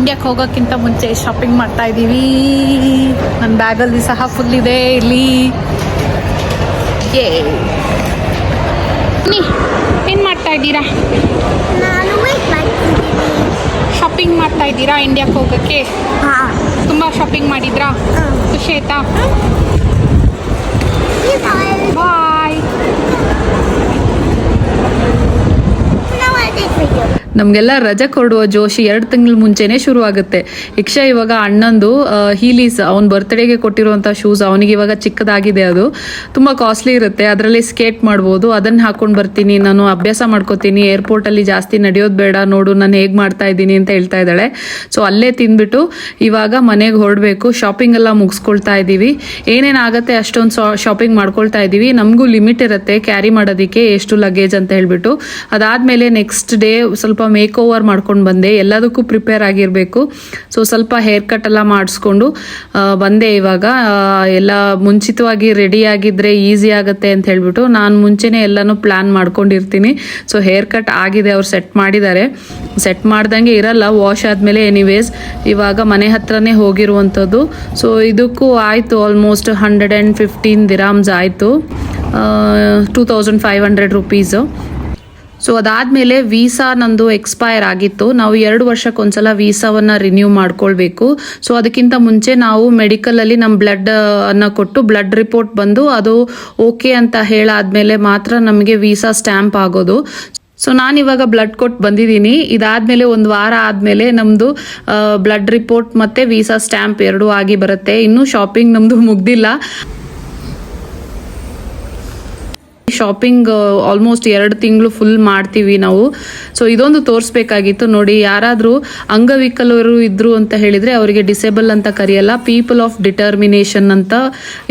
ಇಂಡಿಯಾಕ್ಕೆ ಹೋಗೋಕ್ಕಿಂತ ಮುಂಚೆ ಶಾಪಿಂಗ್ ಮಾಡ್ತಾ ಇದ್ದೀವಿ. ನನ್ನ ಬ್ಯಾಗಲ್ಲಿ ಸಹ ಫುಲ್ ಇದೆ ಇಲ್ಲಿ. ಏನು ಮಾಡ್ತಾ ಇದ್ದೀರಾ? ಶಾಪಿಂಗ್ ಮಾಡ್ತಾ ಇದ್ದೀರಾ ಇಂಡಿಯಾಕ್ಕೆ ಹೋಗೋಕ್ಕೆ? ತುಂಬ ಶಾಪಿಂಗ್ ಮಾಡಿದ್ರಾ? ಖುಷಿ ಆಯ್ತಾ? ಬಾಯ್. ನಮಗೆಲ್ಲ ರಜೆ ಕೊಡುವ ಜೋಶಿ 2 ತಿಂಗಳ ಮುಂಚೆನೇ ಶುರು ಆಗುತ್ತೆ. ಇಕ್ಷಾ ಇವಾಗ ಅಣ್ಣಂದು ಹೀಲೀಸ್ ಅವ್ನ ಬರ್ತ್ಡೇಗೆ ಕೊಟ್ಟಿರುವಂಥ ಶೂಸ್ ಅವನಿಗೆ ಇವಾಗ ಚಿಕ್ಕದಾಗಿದೆ. ಅದು ತುಂಬ ಕಾಸ್ಟ್ಲಿ ಇರುತ್ತೆ. ಅದರಲ್ಲಿ ಸ್ಕೇಟ್ ಮಾಡ್ಬೋದು. ಅದನ್ನು ಹಾಕೊಂಡು ಬರ್ತೀನಿ, ನಾನು ಅಭ್ಯಾಸ ಮಾಡ್ಕೋತೀನಿ. ಏರ್ಪೋರ್ಟಲ್ಲಿ ಜಾಸ್ತಿ ನಡೆಯೋದು ಬೇಡ, ನೋಡು ನಾನು ಹೇಗೆ ಮಾಡ್ತಾ ಇದ್ದೀನಿ ಅಂತ ಹೇಳ್ತಾ ಇದ್ದಾಳೆ. ಸೊ ಅಲ್ಲೇ ತಿಂದ್ಬಿಟ್ಟು ಇವಾಗ ಮನೆಗೆ ಹೊರಡಬೇಕು. ಶಾಪಿಂಗ್ ಎಲ್ಲ ಮುಗಿಸ್ಕೊಳ್ತಾ ಇದ್ದೀವಿ. ಏನೇನಾಗುತ್ತೆ ಅಷ್ಟೊಂದು ಶಾಪಿಂಗ್ ಮಾಡ್ಕೊಳ್ತಾ ಇದ್ದೀವಿ. ನಮಗೂ ಲಿಮಿಟ್ ಇರುತ್ತೆ ಕ್ಯಾರಿ ಮಾಡೋದಕ್ಕೆ ಎಷ್ಟು ಲಗೇಜ್ ಅಂತ ಹೇಳ್ಬಿಟ್ಟು. ಅದಾದಮೇಲೆ ನೆಕ್ಸ್ಟ್ ಡೇ ಸ್ವಲ್ಪ ಮೇಕ್ ಓವರ್ ಮಾಡ್ಕೊಂಡು ಬಂದೆ. ಎಲ್ಲದಕ್ಕೂ ಪ್ರಿಪೇರ್ ಆಗಿರಬೇಕು. ಸೊ ಸ್ವಲ್ಪ ಹೇರ್ ಕಟ್ ಎಲ್ಲ ಮಾಡಿಸ್ಕೊಂಡು ಬಂದೆ. ಇವಾಗ ಎಲ್ಲ ಮುಂಚಿತವಾಗಿ ರೆಡಿ ಆಗಿದ್ರೆ ಈಸಿ ಆಗುತ್ತೆ ಅಂತ ಹೇಳ್ಬಿಟ್ಟು ನಾನು ಮುಂಚೆನೇ ಎಲ್ಲನೂ ಪ್ಲ್ಯಾನ್ ಮಾಡ್ಕೊಂಡಿರ್ತೀನಿ. ಸೊ ಹೇರ್ ಕಟ್ ಆಗಿದೆ, ಅವ್ರು ಸೆಟ್ ಮಾಡಿದ್ದಾರೆ. ಸೆಟ್ ಮಾಡ್ದಂಗೆ ಇರಲ್ಲ ವಾಶ್ ಆದಮೇಲೆ. ಎನಿವೇಸ್ ಇವಾಗ ಮನೆ ಹತ್ರನೇ ಹೋಗಿರುವಂಥದ್ದು. ಸೊ ಇದಕ್ಕೂ ಆಯಿತು ಆಲ್ಮೋಸ್ಟ್ 115 ದಿರಾಮ್ಸ್ ಆಯಿತು, 2500 ರುಪೀಸು. ಸೊ ಅದಾದಮೇಲೆ ವೀಸಾ ನಂದು ಎಕ್ಸ್ಪೈರ್ ಆಗಿತ್ತು. ನಾವು 2 ವರ್ಷಕ್ಕೊಂದ್ಸಲ ವೀಸಾವನ್ನು ರಿನ್ಯೂ ಮಾಡ್ಕೊಳ್ಬೇಕು. ಸೊ ಅದಕ್ಕಿಂತ ಮುಂಚೆ ನಾವು ಮೆಡಿಕಲಲ್ಲಿ ನಮ್ಮ ಬ್ಲಡ್ ಅನ್ನು ಕೊಟ್ಟು ಬ್ಲಡ್ ರಿಪೋರ್ಟ್ ಬಂದು ಅದು ಓಕೆ ಅಂತ ಹೇಳಾದ್ಮೇಲೆ ಮಾತ್ರ ನಮಗೆ ವೀಸಾ ಸ್ಟ್ಯಾಂಪ್ ಆಗೋದು. ಸೊ ನಾನಿವಾಗ ಬ್ಲಡ್ ಕೊಟ್ಟು ಬಂದಿದ್ದೀನಿ. ಇದಾದಮೇಲೆ 1 ವಾರ ಆದಮೇಲೆ ನಮ್ಮದು ಬ್ಲಡ್ ರಿಪೋರ್ಟ್ ಮತ್ತು ವೀಸಾ ಸ್ಟ್ಯಾಂಪ್ 2 ಆಗಿ ಬರುತ್ತೆ. ಇನ್ನೂ ಶಾಪಿಂಗ್ ನಮ್ಮದು ಮುಗ್ದಿಲ್ಲ. ಶಾಪಿಂಗ್ ಆಲ್ಮೋಸ್ಟ್ 2 ತಿಂಗಳು ಫುಲ್ ಮಾಡ್ತೀವಿ ನಾವು. ಸೊ ಇದೊಂದು ತೋರಿಸ್ಬೇಕಾಗಿತ್ತು. ನೋಡಿ, ಯಾರಾದರೂ ಅಂಗವಿಕಲರು ಇದ್ರು ಅಂತ ಹೇಳಿದರೆ ಅವರಿಗೆ ಡಿಸೇಬಲ್ ಅಂತ ಕರೆಯಲ್ಲ, ಪೀಪಲ್ ಆಫ್ ಡಿಟರ್ಮಿನೇಷನ್ ಅಂತ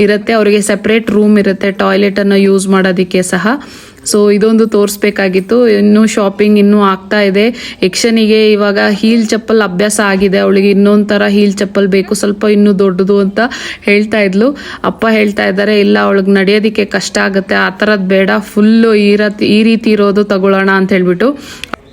ಇರುತ್ತೆ. ಅವರಿಗೆ ಸೆಪ್ರೇಟ್ ರೂಮ್ ಇರುತ್ತೆ ಟಾಯ್ಲೆಟನ್ನು ಯೂಸ್ ಮಾಡೋದಕ್ಕೆ ಸಹ. ಸೊ ಇದೊಂದು ತೋರಿಸ್ಬೇಕಾಗಿತ್ತು. ಇನ್ನೂ ಶಾಪಿಂಗ್ ಇನ್ನೂ ಆಗ್ತಾ ಇದೆ. ಯಕ್ಷನಿಗೆ ಇವಾಗ ಹೀಲ್ ಚಪ್ಪಲ್ ಅಭ್ಯಾಸ ಆಗಿದೆ. ಅವಳಿಗೆ ಇನ್ನೊಂದು ಥರ ಹೀಲ್ ಚಪ್ಪಲ್ ಬೇಕು, ಸ್ವಲ್ಪ ಇನ್ನೂ ದೊಡ್ಡದು ಅಂತ ಹೇಳ್ತಾ ಇದ್ಲು. ಅಪ್ಪ ಹೇಳ್ತಾ ಇದ್ದಾರೆ, ಇಲ್ಲ ಅವಳಿಗೆ ನಡೆಯೋದಕ್ಕೆ ಕಷ್ಟ ಆಗುತ್ತೆ, ಆ ಥರದ್ದು ಬೇಡ, ಫುಲ್ಲು ಈ ರೀತಿ ಇರೋದು ತಗೊಳ್ಳೋಣ ಅಂತ ಹೇಳ್ಬಿಟ್ಟು.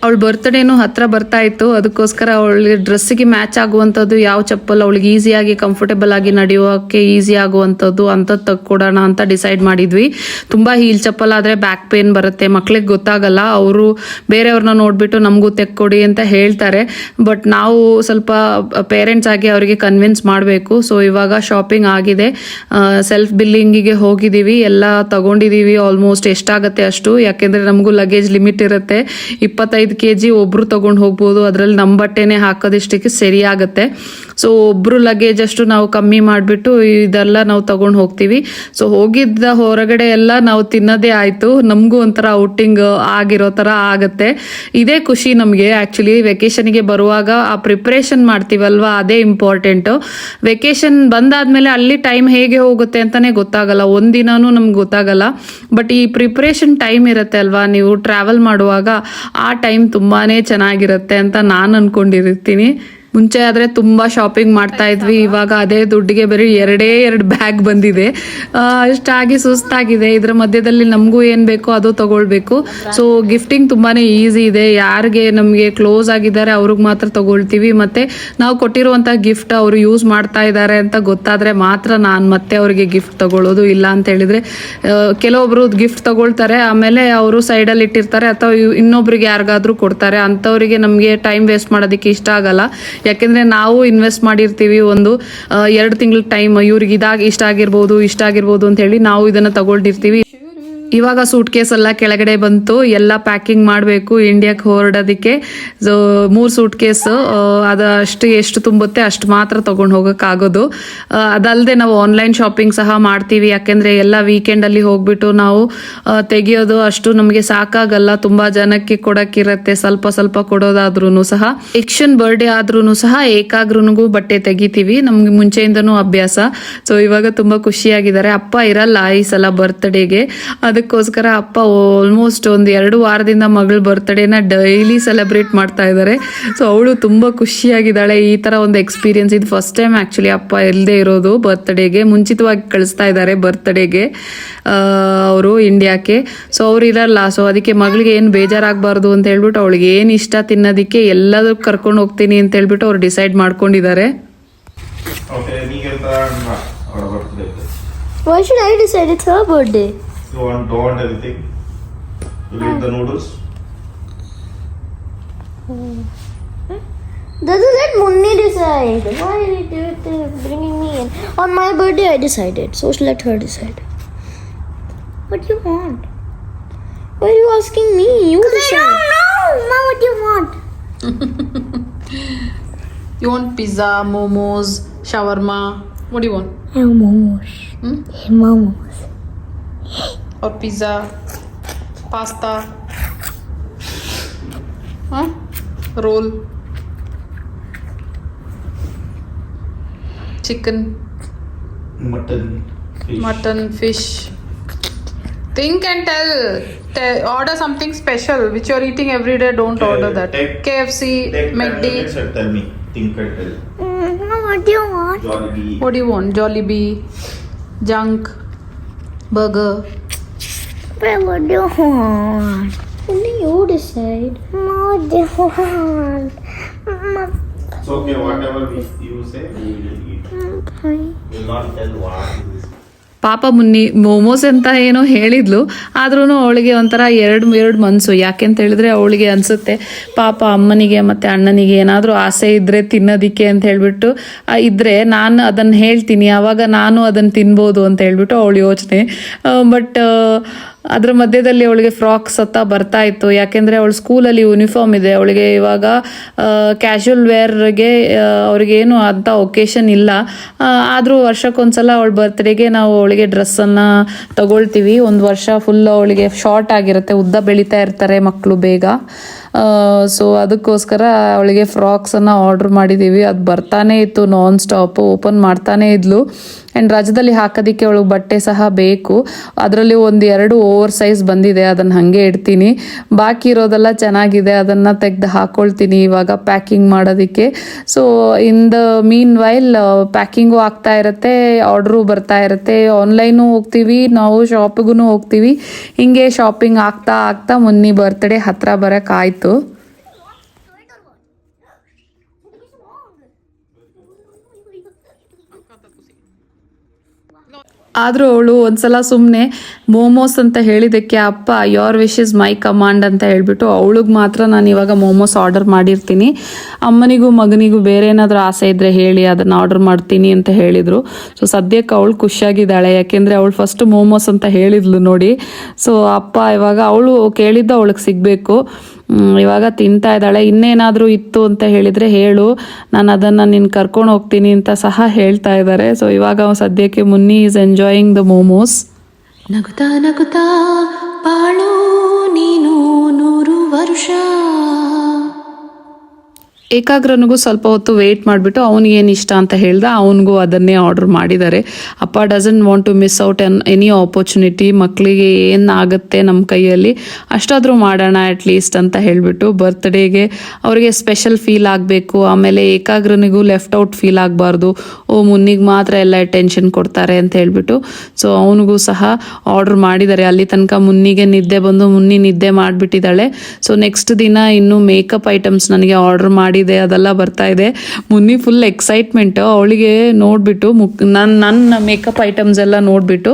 ಅವಳ ಬರ್ತ್ಡೇನು ಹತ್ರ ಬರ್ತಾ ಇತ್ತು. ಅದಕ್ಕೋಸ್ಕರ ಅವಳಿಗೆ ಡ್ರೆಸ್ಸಿಗೆ ಮ್ಯಾಚ್ ಆಗುವಂಥದ್ದು ಯಾವ ಚಪ್ಪಲ್ ಅವಳಿಗೆ ಈಸಿಯಾಗಿ ಕಂಫರ್ಟೇಬಲ್ ಆಗಿ ನಡೆಯೋಕ್ಕೆ ಈಸಿ ಆಗುವಂಥದ್ದು ಅಂಥದ್ದು ತಕ್ಕೊಡೋಣ ಅಂತ ಡಿಸೈಡ್ ಮಾಡಿದ್ವಿ. ತುಂಬ ಹೀಲ್ ಚಪ್ಪಲ್ ಆದರೆ ಬ್ಯಾಕ್ ಪೇನ್ ಬರುತ್ತೆ, ಮಕ್ಳಿಗೆ ಗೊತ್ತಾಗಲ್ಲ. ಅವರು ಬೇರೆಯವ್ರನ್ನ ನೋಡಿಬಿಟ್ಟು ನಮಗೂ ತೆಕ್ಕೊಡಿ ಅಂತ ಹೇಳ್ತಾರೆ. ಬಟ್ ನಾವು ಸ್ವಲ್ಪ ಪೇರೆಂಟ್ಸ್ ಆಗಿ ಅವರಿಗೆ ಕನ್ವಿನ್ಸ್ ಮಾಡಬೇಕು. ಸೊ ಇವಾಗ ಶಾಪಿಂಗ್ ಆಗಿದೆ. ಸೆಲ್ಫ್ ಬಿಲ್ಲಿಂಗಿಗೆ ಹೋಗಿದ್ದೀವಿ, ಎಲ್ಲ ತಗೊಂಡಿದ್ದೀವಿ. ಆಲ್ಮೋಸ್ಟ್ ಎಷ್ಟಾಗುತ್ತೆ ಅಷ್ಟು, ಯಾಕೆಂದರೆ ನಮಗೂ ಲಗೇಜ್ ಲಿಮಿಟ್ ಇರುತ್ತೆ. 25 kg ಒಬ್ರು ತಗೊಂಡು ಹೋಗ್ಬೋದು. ಅದರಲ್ಲಿ ನಮ್ಮ ಬಟ್ಟೆನೇ ಹಾಕೋದಿಷ್ಟಕ್ಕೆ ಸರಿಯಾಗುತ್ತೆ. ಸೊ ಒಬ್ರು ಲಗೇಜ್ ಅಷ್ಟು ನಾವು ಕಮ್ಮಿ ಮಾಡಿಬಿಟ್ಟು ಇದೆಲ್ಲ ನಾವು ತಗೊಂಡು ಹೋಗ್ತೀವಿ. ಸೊ ಹೋಗಿದ್ದ ಹೊರಗಡೆ ಎಲ್ಲ ನಾವು ತಿನ್ನೋದೇ ಆಯಿತು. ನಮಗೂ ಒಂಥರ ಔಟಿಂಗ್ ಆಗಿರೋ ಥರ ಆಗುತ್ತೆ. ಇದೇ ಖುಷಿ ನಮಗೆ. ಆ್ಯಕ್ಚುಲಿ ವೆಕೇಷನ್ಗೆ ಬರುವಾಗ ಆ ಪ್ರಿಪ್ರೇಷನ್ ಮಾಡ್ತೀವಲ್ವಾ, ಅದೇ ಇಂಪಾರ್ಟೆಂಟು. ವೆಕೇಷನ್ ಬಂದಾದ್ಮೇಲೆ ಅಲ್ಲಿ ಟೈಮ್ ಹೇಗೆ ಹೋಗುತ್ತೆ ಅಂತಲೇ ಗೊತ್ತಾಗಲ್ಲ, ಒಂದಿನೂ ನಮ್ಗೆ ಗೊತ್ತಾಗಲ್ಲ. ಬಟ್ ಈ ಪ್ರಿಪ್ರೇಷನ್ ಟೈಮ್ ಇರುತ್ತೆ ಅಲ್ವಾ, ನೀವು ಟ್ರಾವೆಲ್ ಮಾಡುವಾಗ ಆ ಟೈಮ್ ತುಂಬಾನೇ ಚೆನ್ನಾಗಿರುತ್ತೆ ಅಂತ ನಾನು ಅನ್ಕೊಂಡಿರ್ತೀನಿ. ಮುಂಚೆ ಆದರೆ ತುಂಬ ಶಾಪಿಂಗ್ ಮಾಡ್ತಾ ಇದ್ವಿ. ಇವಾಗ ಅದೇ ದುಡ್ಡಿಗೆ ಬರೀ 2 ಬ್ಯಾಗ್ ಬಂದಿದೆ. ಅಷ್ಟಾಗಿ ಸುಸ್ತಾಗಿದೆ. ಇದರ ಮಧ್ಯದಲ್ಲಿ ನಮಗೂ ಏನು ಬೇಕೋ ಅದು ತಗೊಳ್ಬೇಕು. ಸೊ ಗಿಫ್ಟಿಂಗ್ ತುಂಬಾ ಈಸಿ ಇದೆ. ಯಾರಿಗೆ ನಮಗೆ ಕ್ಲೋಸ್ ಆಗಿದ್ದಾರೆ ಅವ್ರಿಗೆ ಮಾತ್ರ ತಗೊಳ್ತೀವಿ. ಮತ್ತು ನಾವು ಕೊಟ್ಟಿರುವಂಥ ಗಿಫ್ಟ್ ಅವರು ಯೂಸ್ ಮಾಡ್ತಾ ಇದ್ದಾರೆ ಅಂತ ಗೊತ್ತಾದರೆ ಮಾತ್ರ ನಾನು ಮತ್ತೆ ಅವರಿಗೆ ಗಿಫ್ಟ್ ತಗೊಳ್ಳೋದು. ಇಲ್ಲ ಅಂತ ಹೇಳಿದರೆ ಕೆಲವೊಬ್ರು ಗಿಫ್ಟ್ ತಗೊಳ್ತಾರೆ, ಆಮೇಲೆ ಅವರು ಸೈಡಲ್ಲಿ ಇಟ್ಟಿರ್ತಾರೆ ಅಥವಾ ಇನ್ನೊಬ್ರಿಗೆ ಯಾರಿಗಾದ್ರೂ ಕೊಡ್ತಾರೆ. ಅಂಥವರಿಗೆ ನಮಗೆ ಟೈಮ್ ವೇಸ್ಟ್ ಮಾಡೋದಕ್ಕೆ ಇಷ್ಟ ಆಗಲ್ಲ. ಯಾಕೆಂದರೆ ನಾವು ಇನ್ವೆಸ್ಟ್ ಮಾಡಿರ್ತೀವಿ ಒಂದು 2 ತಿಂಗಳ ಟೈಮ್. ಇವ್ರಿಗೆ ಇಷ್ಟ ಆಗಿರ್ಬೋದು ಅಂತ ಹೇಳಿ ನಾವು ಇದನ್ನು ತಗೊಂಡಿರ್ತೀವಿ. ಇವಾಗ ಸೂಟ್ ಕೇಸ್ ಎಲ್ಲ ಕೆಳಗಡೆ ಬಂತು, ಎಲ್ಲ ಪ್ಯಾಕಿಂಗ್ ಮಾಡಬೇಕು ಇಂಡಿಯಾಕ್ಕೆ ಹೊರಡೋದಕ್ಕೆ. ಸೊ 3 ಸೂಟ್ ಕೇಸು, ಅದು ಎಷ್ಟು ತುಂಬುತ್ತೆ ಅಷ್ಟು ಮಾತ್ರ ತೊಗೊಂಡು ಹೋಗೋಕ್ಕಾಗೋದು. ಅದಲ್ಲದೆ ನಾವು ಆನ್ಲೈನ್ ಶಾಪಿಂಗ್ ಸಹ ಮಾಡ್ತೀವಿ. ಯಾಕೆಂದರೆ ಎಲ್ಲ ವೀಕೆಂಡಲ್ಲಿ ಹೋಗ್ಬಿಟ್ಟು ನಾವು ತೆಗಿಯೋದು ಅಷ್ಟು ನಮಗೆ ಸಾಕಾಗಲ್ಲ. ತುಂಬ ಜನಕ್ಕೆ ಕೊಡೋಕ್ಕಿರುತ್ತೆ, ಸ್ವಲ್ಪ ಕೊಡೋದಾದ್ರೂ ಸಹ. ಯಕ್ಷನ್ ಬರ್ಡೇ ಆದ್ರೂ ಸಹ ಏಕಾಗ್ರನಿಗೂ ಬಟ್ಟೆ ತೆಗಿತೀವಿ, ನಮ್ಗೆ ಮುಂಚೆಯಿಂದನೂ ಅಭ್ಯಾಸ. ಸೊ ಇವಾಗ ತುಂಬ ಖುಷಿಯಾಗಿದ್ದಾರೆ. ಅಪ್ಪ ಇರಲ್ಲ ಈ ಸಲ ಬರ್ತ್ಡೇಗೆ, ಅದಕ್ಕೋಸ್ಕರ ಅಪ್ಪ ಆಲ್ಮೋಸ್ಟ್ ಒಂದು 2 ವಾರದಿಂದ ಮಗಳ ಬರ್ತ್ಡೇನ ಡೈಲಿ ಸೆಲೆಬ್ರೇಟ್ ಮಾಡ್ತಾ ಇದ್ದಾರೆ. ಸೊ ಅವಳು ತುಂಬ ಖುಷಿಯಾಗಿದ್ದಾಳೆ. ಈ ಥರ ಒಂದು ಎಕ್ಸ್ಪೀರಿಯನ್ಸ್ ಇದು ಫಸ್ಟ್ ಟೈಮ್ ಆ್ಯಕ್ಚುಲಿ ಅಪ್ಪ ಇಲ್ಲದೆ ಇರೋದು ಬರ್ತ್ಡೇಗೆ. ಮುಂಚಿತವಾಗಿ ಕಳಿಸ್ತಾ ಇದ್ದಾರೆ ಬರ್ತ್ಡೇಗೆ ಅವರು ಇಂಡಿಯಾಕ್ಕೆ. ಸೊ ಅವ್ರು ಇರಲ್ಲ. ಸೊ ಅದಕ್ಕೆ ಮಗಳಿಗೆ ಏನು ಬೇಜಾರಾಗಬಾರ್ದು ಅಂತ ಹೇಳ್ಬಿಟ್ಟು ಅವಳಿಗೆ ಏನು ಇಷ್ಟ ತಿನ್ನೋದಕ್ಕೆ ಎಲ್ಲದಕ್ಕೂ ಕರ್ಕೊಂಡು ಹೋಗ್ತೀನಿ ಅಂತ ಹೇಳ್ಬಿಟ್ಟು ಅವ್ರು ಡಿಸೈಡ್ ಮಾಡ್ಕೊಂಡಿದ್ದಾರೆ. Why should I decide? It's her birthday. You don't want anything? You eat the noodles? Doesn't let Munni decide? Why are you bringing me in? On my birthday I decided, so let her decide. What do you want? Why are you asking me? You decide. I don't know. Mom, what do you want? You want pizza, momos, shawarma? What do you want? I want momos. Momos. Or pizza, pasta, roll, chicken, mutton, fish. Think and tell. Order something special which you are eating every day. Don't order that. KFC, McD. Tell me. Think and tell. What do you want? Jollibee. What do you want? Jollibee, junk, burger. But what do you want? Only you decide. What do you want? It's okay, whatever you say, we will eat. Okay. We will not tell what is this. ಪಾಪ ಮುನ್ನಿ ಮೋಮೋಸ್ ಅಂತ ಏನೋ ಹೇಳಿದ್ಲು, ಆದ್ರೂ ಅವಳಿಗೆ ಒಂಥರ ಎರಡು ಮನಸ್ಸು. ಯಾಕೆಂತ ಹೇಳಿದ್ರೆ ಅವಳಿಗೆ ಅನಿಸುತ್ತೆ ಪಾಪ ಅಮ್ಮನಿಗೆ ಮತ್ತು ಅಣ್ಣನಿಗೆ ಏನಾದರೂ ಆಸೆ ಇದ್ದರೆ ತಿನ್ನೋದಿಕ್ಕೆ ಅಂತ ಹೇಳ್ಬಿಟ್ಟು ಇದ್ದರೆ ನಾನು ಅದನ್ನು ಹೇಳ್ತೀನಿ, ಆವಾಗ ನಾನು ಅದನ್ನು ತಿನ್ಬೋದು ಅಂತ ಹೇಳ್ಬಿಟ್ಟು ಅವಳು ಯೋಚನೆ. ಬಟ್ ಅದರ ಮಧ್ಯದಲ್ಲಿ ಅವಳಿಗೆ ಫ್ರಾಕ್ಸ್ ಬರ್ತಾ ಇತ್ತು. ಯಾಕೆಂದರೆ ಅವಳು ಸ್ಕೂಲಲ್ಲಿ ಯೂನಿಫಾರ್ಮ್ ಇದೆ. ಅವಳಿಗೆ ಇವಾಗ ಕ್ಯಾಶುವಲ್ ವೇರ್ಗೆ ಅವ್ರಿಗೇನು ಅಂಥ ಒಕೇಶನ್ ಇಲ್ಲ. ಆದರೂ ವರ್ಷಕ್ಕೊಂದ್ಸಲ ಅವಳ ಬರ್ತ್ಡೇಗೆ ನಾವು ಅವಳಿಗೆ ಡ್ರೆಸ್ಸನ್ನು ತಗೊಳ್ತೀವಿ. ಒಂದು ವರ್ಷ ಫುಲ್ ಅವಳಿಗೆ ಶಾರ್ಟ್ ಆಗಿರುತ್ತೆ, ಉದ್ದ ಬೆಳೀತಾ ಇರ್ತಾರೆ ಮಕ್ಕಳು ಬೇಗ. ಸೊ ಅದಕ್ಕೋಸ್ಕರ ಅವಳಿಗೆ ಫ್ರಾಕ್ಸನ್ನು ಆರ್ಡ್ರ್ ಮಾಡಿದ್ದೀವಿ. ಅದು ಬರ್ತಾನೇ ಇತ್ತು ನಾನ್ ಸ್ಟಾಪು, ಓಪನ್ ಮಾಡ್ತಾನೇ ಇದ್ಲು. ಆ್ಯಂಡ್ ರಜದಲ್ಲಿ ಹಾಕೋದಕ್ಕೆ ಅವಳಿಗೆ ಬಟ್ಟೆ ಸಹ ಬೇಕು. ಅದರಲ್ಲಿ 1-2 ಓವರ್ ಸೈಜ್ ಬಂದಿದೆ, ಅದನ್ನು ಹಾಗೆ ಇಡ್ತೀನಿ. ಬಾಕಿ ಇರೋದೆಲ್ಲ ಚೆನ್ನಾಗಿದೆ, ಅದನ್ನು ತೆಗೆದು ಹಾಕ್ಕೊಳ್ತೀನಿ ಇವಾಗ ಪ್ಯಾಕಿಂಗ್ ಮಾಡೋದಕ್ಕೆ. So in the mean while packing ಆಗ್ತಾ ಇರುತ್ತೆ, ಆರ್ಡ್ರು ಬರ್ತಾ ಇರುತ್ತೆ. ಆನ್ಲೈನು ಹೋಗ್ತೀವಿ, ನಾವು ಶಾಪಿಗೂ ಹೋಗ್ತೀವಿ. ಹಿಂಗೆ ಶಾಪಿಂಗ್ ಆಗ್ತಾ ಮುನ್ನಿ ಬರ್ತ್ಡೇ ಹತ್ತಿರ ಬರೋಕ್ಕಾಯ್ತು. ಆದರೂ ಅವಳು ಒಂದ್ಸಲ ಸುಮ್ಮನೆ ಮೋಮೋಸ್ ಅಂತ ಹೇಳಿದ್ದಕ್ಕೆ ಅಪ್ಪ your wish is my command ಅಂತ ಹೇಳ್ಬಿಟ್ಟು ಅವಳಿಗೆ ಮಾತ್ರ ನಾನು ಇವಾಗ ಮೋಮೋಸ್ ಆರ್ಡರ್ ಮಾಡಿರ್ತೀನಿ. ಅಮ್ಮನಿಗೂ ಮಗನಿಗೂ ಬೇರೆ ಏನಾದರೂ ಆಸೆ ಇದ್ದರೆ ಹೇಳಿ, ಅದನ್ನು ಆರ್ಡರ್ ಮಾಡ್ತೀನಿ ಅಂತ ಹೇಳಿದರು. ಸೊ ಸದ್ಯಕ್ಕೆ ಅವಳು ಖುಷಿಯಾಗಿದ್ದಾಳೆ, ಯಾಕೆಂದರೆ ಅವಳು ಫಸ್ಟ್ ಮೋಮೋಸ್ ಅಂತ ಹೇಳಿದ್ಲು ನೋಡಿ. ಸೊ ಅಪ್ಪ ಇವಾಗ ಅವಳು ಕೇಳಿದ್ದು ಅವಳಿಗೆ ಸಿಗಬೇಕು. ಇವಾಗ ತಿಂತಾ ಇದ್ದಾಳೆ. ಇನ್ನೇನಾದರೂ ಇತ್ತು ಅಂತ ಹೇಳಿದರೆ ಹೇಳು, ನಾನು ಅದನ್ನು ನಿನ್ನ ಕರ್ಕೊಂಡು ಹೋಗ್ತೀನಿ ಅಂತ ಸಹ ಹೇಳ್ತಾ ಇದ್ದಾರೆ. ಸೊ ಇವಾಗ ಸದ್ಯಕ್ಕೆ Munni is enjoying the momos. ನಗುತ್ತಾ ನಗುತ್ತಾ ಬಾಳು ನೀನು 100 ವರ್ಷ. ಏಕಾಗ್ರನಿಗೂ ಸ್ವಲ್ಪ ಹೊತ್ತು ವೆಯ್ಟ್ ಮಾಡಿಬಿಟ್ಟು ಅವನಿಗೇನು ಇಷ್ಟ ಅಂತ ಹೇಳ್ದೆ, ಅವನಿಗೂ ಅದನ್ನೇ ಆರ್ಡ್ರ್ ಮಾಡಿದ್ದಾರೆ. ಅಪ್ಪ doesn't want to miss out any opportunity. ಮಕ್ಕಳಿಗೆ ಏನಾಗುತ್ತೆ ನಮ್ಮ ಕೈಯಲ್ಲಿ ಅಷ್ಟಾದರೂ ಮಾಡೋಣ ಅಟ್ಲೀಸ್ಟ್ ಅಂತ ಹೇಳಿಬಿಟ್ಟು ಬರ್ತ್ಡೇಗೆ ಅವರಿಗೆ ಸ್ಪೆಷಲ್ ಫೀಲ್ ಆಗಬೇಕು. ಆಮೇಲೆ ಏಕಾಗ್ರನಿಗೂ ಲೆಫ್ಟ್ ಔಟ್ ಫೀಲ್ ಆಗಬಾರ್ದು, ಮುನ್ನಿಗೆ ಮಾತ್ರ ಎಲ್ಲ ಅಟೆನ್ಷನ್ ಕೊಡ್ತಾರೆ ಅಂತ ಹೇಳ್ಬಿಟ್ಟು. ಸೊ ಅವನಿಗೂ ಸಹ ಆರ್ಡ್ರ್ ಮಾಡಿದ್ದಾರೆ. ಅಲ್ಲಿ ತನಕ ಮುನ್ನಿಗೆ ನಿದ್ದೆ ಬಂದು ಮುನ್ನಿ ನಿದ್ದೆ ಮಾಡಿಬಿಟ್ಟಿದ್ದಾಳೆ. ಸೊ ನೆಕ್ಸ್ಟ್ ದಿನ ಇನ್ನೂ ಮೇಕಪ್ ಐಟಮ್ಸ್ ನನಗೆ ಆರ್ಡ್ರ್ ಮಾಡಿ ಅದೆಲ್ಲ ಬರ್ತಾ ಇದೆ. Munni full excitement. ಅವಳಿಗೆ ನೋಡ್ಬಿಟ್ಟು ನನ್ನ ಮೇಕಪ್ ಐಟಮ್ಸ್ ಎಲ್ಲ ನೋಡ್ಬಿಟ್ಟು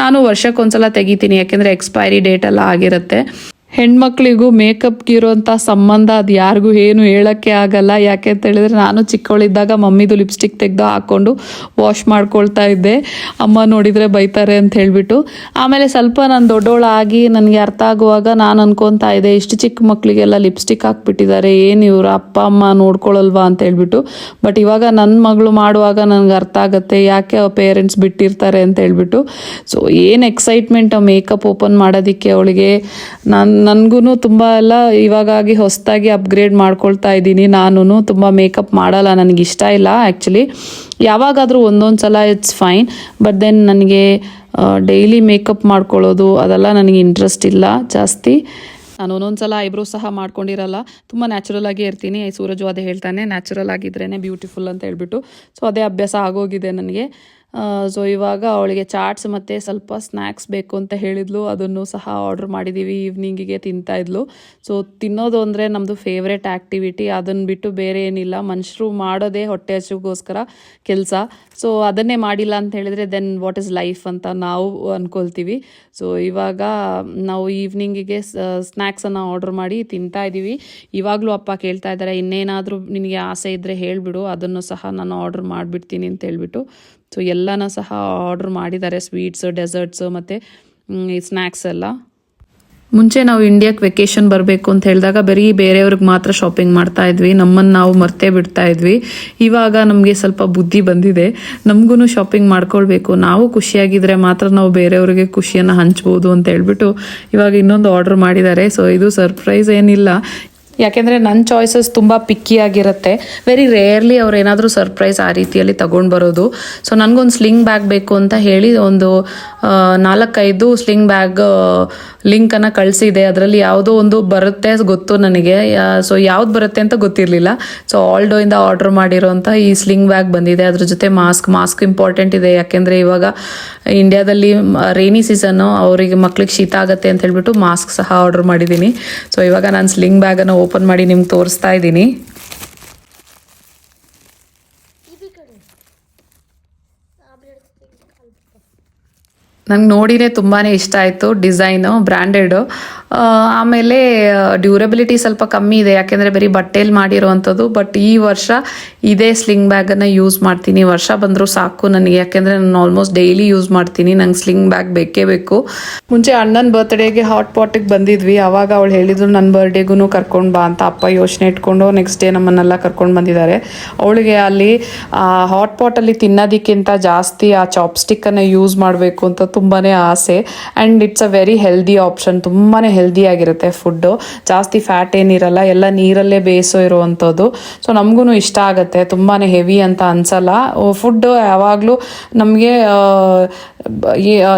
ನಾನು ವರ್ಷಕ್ಕೊಂದ್ಸಲ ತೆಗಿತೀನಿ, ಯಾಕೆಂದ್ರೆ ಎಕ್ಸ್ಪೈರಿ ಡೇಟ್ ಎಲ್ಲ ಆಗಿರುತ್ತೆ. ಹೆಣ್ಮಕ್ಳಿಗೂ ಮೇಕಪ್ಗೆ ಇರೋಂಥ ಸಂಬಂಧ ಅದು ಯಾರಿಗೂ ಏನು ಹೇಳೋಕ್ಕೆ ಆಗಲ್ಲ. ಯಾಕೆ ಅಂತ ಹೇಳಿದ್ರೆ ನಾನು ಚಿಕ್ಕವಳಿದ್ದಾಗ ಮಮ್ಮಿದು ಲಿಪ್ಸ್ಟಿಕ್ ತೆಗೆದು ಹಾಕ್ಕೊಂಡು ವಾಶ್ ಮಾಡ್ಕೊಳ್ತಾ ಇದ್ದೆ, ಅಮ್ಮ ನೋಡಿದರೆ ಬೈತಾರೆ ಅಂತ ಹೇಳಿಬಿಟ್ಟು. ಆಮೇಲೆ ಸ್ವಲ್ಪ ನಾನು ದೊಡ್ಡವಳಾಗಿ ನನಗೆ ಅರ್ಥ ಆಗುವಾಗ ನಾನು ಅನ್ಕೊತಾ ಇದ್ದೆ, ಇಷ್ಟು ಚಿಕ್ಕ ಮಕ್ಕಳಿಗೆಲ್ಲ ಲಿಪ್ಸ್ಟಿಕ್ ಹಾಕ್ಬಿಟ್ಟಿದ್ದಾರೆ, ಏನು ಇವರು ಅಪ್ಪ ಅಮ್ಮ ನೋಡ್ಕೊಳ್ಳಲ್ವಾ ಅಂತ ಹೇಳ್ಬಿಟ್ಟು. ಬಟ್ ಇವಾಗ ನನ್ನ ಮಗಳು ಮಾಡುವಾಗ ನನಗೆ ಅರ್ಥ ಆಗುತ್ತೆ ಯಾಕೆ ಪೇರೆಂಟ್ಸ್ ಬಿಟ್ಟಿರ್ತಾರೆ ಅಂತ ಹೇಳ್ಬಿಟ್ಟು. ಸೊ ಏನು ಎಕ್ಸೈಟ್ಮೆಂಟ್ ಆ ಮೇಕಪ್ ಓಪನ್ ಮಾಡೋದಕ್ಕೆ ಅವಳಿಗೆ. ನನಗೂ ತುಂಬ ಎಲ್ಲ ಇವಾಗಾಗಿ ಹೊಸದಾಗಿ ಅಪ್ಗ್ರೇಡ್ ಮಾಡ್ಕೊಳ್ತಾ ಇದ್ದೀನಿ. ನಾನು ತುಂಬ ಮೇಕಪ್ ಮಾಡಲ್ಲ, ನನಗಿಷ್ಟ ಇಲ್ಲ ಆ್ಯಕ್ಚುಲಿ. ಯಾವಾಗಾದರೂ ಒಂದೊಂದು ಸಲ ಇಟ್ಸ್ ಫೈನ್, ಬಟ್ ದೆನ್ ನನಗೆ ಡೈಲಿ ಮೇಕಪ್ ಮಾಡ್ಕೊಳ್ಳೋದು ಅದೆಲ್ಲ ನನಗೆ ಇಂಟ್ರೆಸ್ಟ್ ಇಲ್ಲ ಜಾಸ್ತಿ. ನಾನು ಒಂದೊಂದ್ಸಲ ಐಬ್ರೋ ಸಹ ಮಾಡ್ಕೊಂಡಿರಲ್ಲ, ತುಂಬ ನ್ಯಾಚುರಲ್ ಆಗೇ ಇರ್ತೀನಿ. ಸೂರಜು ಅದೇ ಹೇಳ್ತಾನೆ, ನ್ಯಾಚುರಲ್ ಆಗಿದ್ರೇ ಬ್ಯೂಟಿಫುಲ್ ಅಂತ ಹೇಳ್ಬಿಟ್ಟು. ಸೊ ಅದೇ ಅಭ್ಯಾಸ ಆಗೋಗಿದೆ ನನಗೆ. ಸೊ ಇವಾಗ ಅವಳಿಗೆ ಚಾಟ್ಸ್ ಮತ್ತು ಸ್ವಲ್ಪ ಸ್ನ್ಯಾಕ್ಸ್ ಬೇಕು ಅಂತ ಹೇಳಿದ್ಲು, ಅದನ್ನು ಸಹ ಆರ್ಡ್ರ್ ಮಾಡಿದ್ದೀವಿ. ಈವ್ನಿಂಗಿಗೆ ತಿಂತಾಯಿದ್ಲು. ಸೊ ತಿನ್ನೋದು ಅಂದರೆ ನಮ್ಮದು ಫೇವ್ರೆಟ್ ಆ್ಯಕ್ಟಿವಿಟಿ. ಅದನ್ನು ಬಿಟ್ಟು ಬೇರೆ ಏನಿಲ್ಲ. ಮನುಷ್ಯರು ಮಾಡೋದೇ ಹೊಟ್ಟೆ ಹಸಿವಿಗೋಸ್ಕರ ಕೆಲಸ. ಸೊ ಅದನ್ನೇ ಮಾಡಿಲ್ಲ ಅಂತ ಹೇಳಿದರೆ ದೆನ್ ವಾಟ್ ಇಸ್ ಲೈಫ್ ಅಂತ ನಾವು ಅಂದ್ಕೊಳ್ತೀವಿ. ಸೊ ಇವಾಗ ನಾವು ಈವ್ನಿಂಗಿಗೆ ಸ್ನ್ಯಾಕ್ಸನ್ನು ಆರ್ಡ್ರ್ ಮಾಡಿ ತಿಂತಾ ಇದ್ದೀವಿ. ಇವಾಗಲೂ ಅಪ್ಪ ಕೇಳ್ತಾ ಇದ್ದಾರೆ, ಇನ್ನೇನಾದರೂ ನಿನಗೆ ಆಸೆ ಇದ್ದರೆ ಹೇಳಿಬಿಡು, ಅದನ್ನು ಸಹ ನಾನು ಆರ್ಡ್ರ್ ಮಾಡಿಬಿಡ್ತೀನಿ ಅಂತ ಹೇಳ್ಬಿಟ್ಟು. ಸೊ ಎಲ್ಲನೂ ಸಹ ಆರ್ಡ್ರ್ ಮಾಡಿದ್ದಾರೆ, ಸ್ವೀಟ್ಸು, ಡೆಸರ್ಟ್ಸು ಮತ್ತು ಈ ಸ್ನ್ಯಾಕ್ಸ್ ಎಲ್ಲ. ಮುಂಚೆ ನಾವು ಇಂಡಿಯಾಕ್ಕೆ ವೆಕೇಷನ್ ಬರಬೇಕು ಅಂತ ಹೇಳಿದಾಗ ಬರೀ ಬೇರೆಯವ್ರಿಗೆ ಮಾತ್ರ ಶಾಪಿಂಗ್ ಮಾಡ್ತಾ ಇದ್ವಿ, ನಮ್ಮನ್ನು ನಾವು ಮರ್ತೇ ಬಿಡ್ತಾ ಇದ್ವಿ. ಇವಾಗ ನಮಗೆ ಸ್ವಲ್ಪ ಬುದ್ಧಿ ಬಂದಿದೆ, ನಮಗೂ ಶಾಪಿಂಗ್ ಮಾಡ್ಕೊಳ್ಬೇಕು, ನಾವು ಖುಷಿಯಾಗಿದ್ದರೆ ಮಾತ್ರ ನಾವು ಬೇರೆಯವ್ರಿಗೆ ಖುಷಿಯನ್ನು ಹಂಚ್ಬೋದು ಅಂತ ಹೇಳ್ಬಿಟ್ಟು ಇವಾಗ ಇನ್ನೊಂದು ಆರ್ಡ್ರ್ ಮಾಡಿದ್ದಾರೆ. ಸೊ ಇದು ಸರ್ಪ್ರೈಸ್ ಏನಿಲ್ಲ, ಯಾಕೆಂದರೆ ನನ್ನ ಚಾಯ್ಸಸ್ ತುಂಬ ಪಿಕ್ಕಿ ಆಗಿರುತ್ತೆ. ವೆರಿ ರೇರ್ಲಿ ಅವ್ರು ಏನಾದರೂ ಸರ್ಪ್ರೈಸ್ ಆ ರೀತಿಯಲ್ಲಿ ತೊಗೊಂಡು ಬರೋದು. ಸೊ ನನಗೊಂದು ಸ್ಲಿಂಗ್ ಬ್ಯಾಗ್ ಬೇಕು ಅಂತ ಹೇಳಿ ಒಂದು 4-5 ಸ್ಲಿಂಗ್ ಬ್ಯಾಗ್ ಲಿಂಕನ್ನು ಕಳಿಸಿದೆ. ಅದರಲ್ಲಿ ಯಾವುದೋ ಒಂದು ಬರುತ್ತೆ ಗೊತ್ತು ನನಗೆ, ಸೊ ಯಾವ್ದು ಬರುತ್ತೆ ಅಂತ ಗೊತ್ತಿರಲಿಲ್ಲ. ಸೊ ಆಲ್ಡೋಯಿಂದ ಆರ್ಡ್ರ್ ಮಾಡಿರೋಂಥ ಈ ಸ್ಲಿಂಗ್ ಬ್ಯಾಗ್ ಬಂದಿದೆ. ಅದ್ರ ಜೊತೆ ಮಾಸ್ಕ್ ಇಂಪಾರ್ಟೆಂಟ್ ಇದೆ, ಯಾಕೆಂದರೆ ಇವಾಗ ಇಂಡಿಯಾದಲ್ಲಿ ರೈನಿ ಸೀಸನ್ನು, ಅವರಿಗೆ ಮಕ್ಳಿಗೆ ಶೀತ ಆಗುತ್ತೆ ಅಂತ ಹೇಳ್ಬಿಟ್ಟು ಮಾಸ್ಕ್ ಸಹ ಆರ್ಡ್ರ್ ಮಾಡಿದ್ದೀನಿ. ಸೊ ಇವಾಗ ನಾನು ಸ್ಲಿಂಗ್ ಬ್ಯಾಗನ್ನು ಓಪನ್ ಮಾಡಿ ನಿಮ್ಗೆ ತೋರಿಸ್ತಾ ಇದ್ದೀನಿ. ನಂಗೆ ನೋಡಿನೇ ತುಂಬಾ ಇಷ್ಟ ಆಯಿತು, ಡಿಸೈನು ಬ್ರ್ಯಾಂಡೆಡು. ಆಮೇಲೆ ಡ್ಯೂರಬಿಲಿಟಿ ಸ್ವಲ್ಪ ಕಮ್ಮಿ ಇದೆ, ಯಾಕೆಂದರೆ ಬರೀ ಬಟ್ಟೆಯಲ್ಲಿ ಮಾಡಿರೋವಂಥದ್ದು. ಬಟ್ ಈ ವರ್ಷ ಇದೇ ಸ್ಲಿಂಗ್ ಬ್ಯಾಗನ್ನು ಯೂಸ್ ಮಾಡ್ತೀನಿ. ವರ್ಷ ಬಂದರೂ ಸಾಕು ನನಗೆ, ಯಾಕೆಂದರೆ ನಾನು ಆಲ್ಮೋಸ್ಟ್ ಡೈಲಿ ಯೂಸ್ ಮಾಡ್ತೀನಿ. ನಂಗೆ ಸ್ಲಿಂಗ್ ಬ್ಯಾಗ್ ಬೇಕೇ ಬೇಕು. ಮುಂಚೆ ಅಣ್ಣನ ಬರ್ತ್ಡೇಗೆ ಹಾಟ್ ಪಾಟಿಗೆ ಬಂದಿದ್ವಿ, ಆವಾಗ ಅವಳು ಹೇಳಿದ್ರು ನನ್ನ ಬರ್ಡೇಗೂ ಕರ್ಕೊಂಡು ಬಾ ಅಂತ. ಅಪ್ಪ ಯೋಚನೆ ಇಟ್ಕೊಂಡು ನೆಕ್ಸ್ಟ್ ಡೇ ನಮ್ಮನ್ನೆಲ್ಲ ಕರ್ಕೊಂಡು ಬಂದಿದ್ದಾರೆ. ಅವಳಿಗೆ ಅಲ್ಲಿ ಹಾಟ್ ಪಾಟಲ್ಲಿ ತಿನ್ನೋದಕ್ಕಿಂತ ಜಾಸ್ತಿ ಆ ಚಾಪ್ಸ್ಟಿಕ್ಕನ್ನು ಯೂಸ್ ಮಾಡಬೇಕು ಅಂತ ತುಂಬಾ ಆಸೆ. And it's a very healthy option, ತುಂಬಾ ಹೆಲ್ದಿ ಆಗಿರುತ್ತೆ ಫುಡ್ಡು, ಜಾಸ್ತಿ ಫ್ಯಾಟ್ ಏನಿರಲ್ಲ, ಎಲ್ಲ ನೀರಲ್ಲೇ ಬೇಯಿಸೋ ಇರುವಂಥದ್ದು. ಸೊ ನಮಗೂ ಇಷ್ಟ ಆಗುತ್ತೆ, ತುಂಬಾ ಹೆವಿ ಅಂತ ಅನ್ಸಲ್ಲ. ಫುಡ್ಡು ಯಾವಾಗಲೂ ನಮಗೆ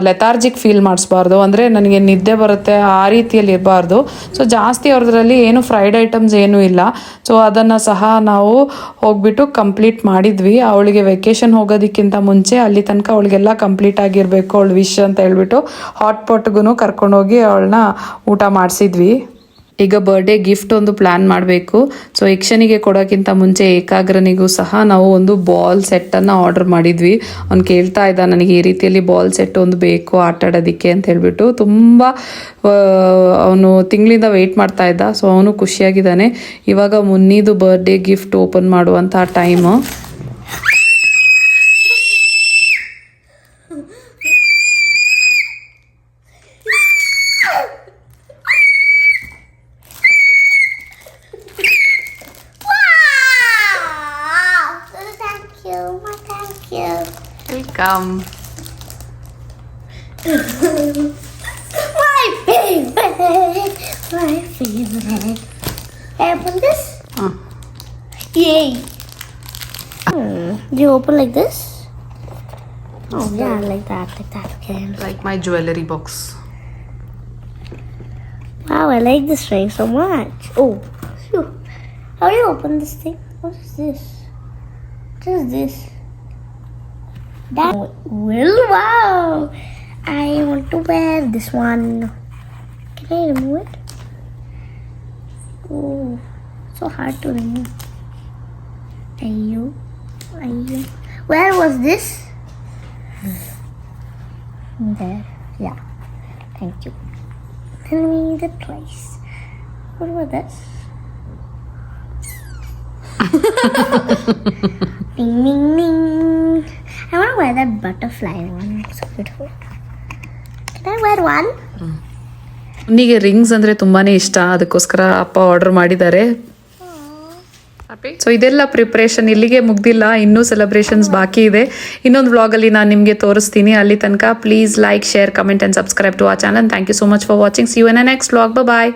ಲೆಥಾರ್ಜಿಕ್ ಫೀಲ್ ಮಾಡಿಸ್ಬಾರ್ದು, ಅಂದರೆ ನನಗೆ ನಿದ್ದೆ ಬರುತ್ತೆ ಆ ರೀತಿಯಲ್ಲಿ ಇರಬಾರ್ದು. ಸೊ ಜಾಸ್ತಿ ಅವ್ರದ್ರಲ್ಲಿ ಏನು ಫ್ರೈಡ್ ಐಟಮ್ಸ್ ಏನೂ ಇಲ್ಲ. ಸೊ ಅದನ್ನು ಸಹ ನಾವು ಹೋಗ್ಬಿಟ್ಟು ಕಂಪ್ಲೀಟ್ ಮಾಡಿದ್ವಿ. ಅವಳಿಗೆ ವೆಕೇಷನ್ ಹೋಗೋದಕ್ಕಿಂತ ಮುಂಚೆ ಅಲ್ಲಿ ತನಕ ಅವಳಿಗೆಲ್ಲ ಕಂಪ್ಲೀಟ್ ಆಗಿರಬೇಕು ಅವಳು ವಿಶ್ ಅಂತ ಹೇಳ್ಬಿಟ್ಟು ಹಾಟ್ ಪಾಟ್ಗೂ ಕರ್ಕೊಂಡೋಗಿ ಅವಳನ್ನ ಊಟ ಮಾಡಿಸಿದ್ವಿ. ಈಗ ಬರ್ಡೇ ಗಿಫ್ಟ್ ಒಂದು ಪ್ಲ್ಯಾನ್ ಮಾಡಬೇಕು. ಸೊ ಯಕ್ಷನಿಗೆ ಕೊಡೋಕ್ಕಿಂತ ಮುಂಚೆ ಏಕಾಗ್ರನಿಗೂ ಸಹ ನಾವು ಒಂದು ಬಾಲ್ ಸೆಟ್ಟನ್ನು ಆರ್ಡರ್ ಮಾಡಿದ್ವಿ. ಅವ್ನು ಕೇಳ್ತಾ ಇದ್ದ, ನನಗೆ ಈ ರೀತಿಯಲ್ಲಿ ಬಾಲ್ ಸೆಟ್ ಒಂದು ಬೇಕು ಆಟ ಆಡೋದಕ್ಕೆ ಅಂತ ಹೇಳ್ಬಿಟ್ಟು. ತುಂಬ ಅವನು ತಿಂಗಳಿಂದ ವೆಯ್ಟ್ ಮಾಡ್ತಾ ಇದ್ದ. ಸೊ ಅವನು ಖುಷಿಯಾಗಿದ್ದಾನೆ. ಇವಾಗ ಮುನ್ನಿದು ಬರ್ಡೇ ಗಿಫ್ಟ್ ಓಪನ್ ಮಾಡುವಂಥ time. Welcome. My favorite. I open this? Yay. Do you open like this? Oh yeah, like that. Okay. Like my jewelry box. Wow, I like this ring so much. Oh, phew. How do you open this thing? What is this? What is this? That well, wow. I want to wear this one. Can I remove it? Oh, so hard to remove. Ayyo. Where was this? There. Yeah. Thank you. Tell me the price. What about this? Ding ding ding. I want to wear that butterfly one. It's so beautiful. Can I wear one? ಅವನಿಗೆ rings ಅಂದರೆ ತುಂಬಾ ಇಷ್ಟ, ಅದಕ್ಕೋಸ್ಕರ ಅಪ್ಪ order ಮಾಡಿದ್ದಾರೆ. So ಇದೆಲ್ಲ preparation ಇಲ್ಲಿಗೆ ಮುಗ್ದಿಲ್ಲ, ಇನ್ನೂ ಸೆಲೆಬ್ರೇಷನ್ಸ್ ಬಾಕಿ ಇದೆ. ಇನ್ನೊಂದು ವ್ಲಾಗಲ್ಲಿ ನಾನು ನಿಮಗೆ ತೋರಿಸ್ತೀನಿ. ಅಲ್ಲಿ ತನಕ please like, share, comment and subscribe to our channel. Thank you so much for watching. See you in next vlog. Bye.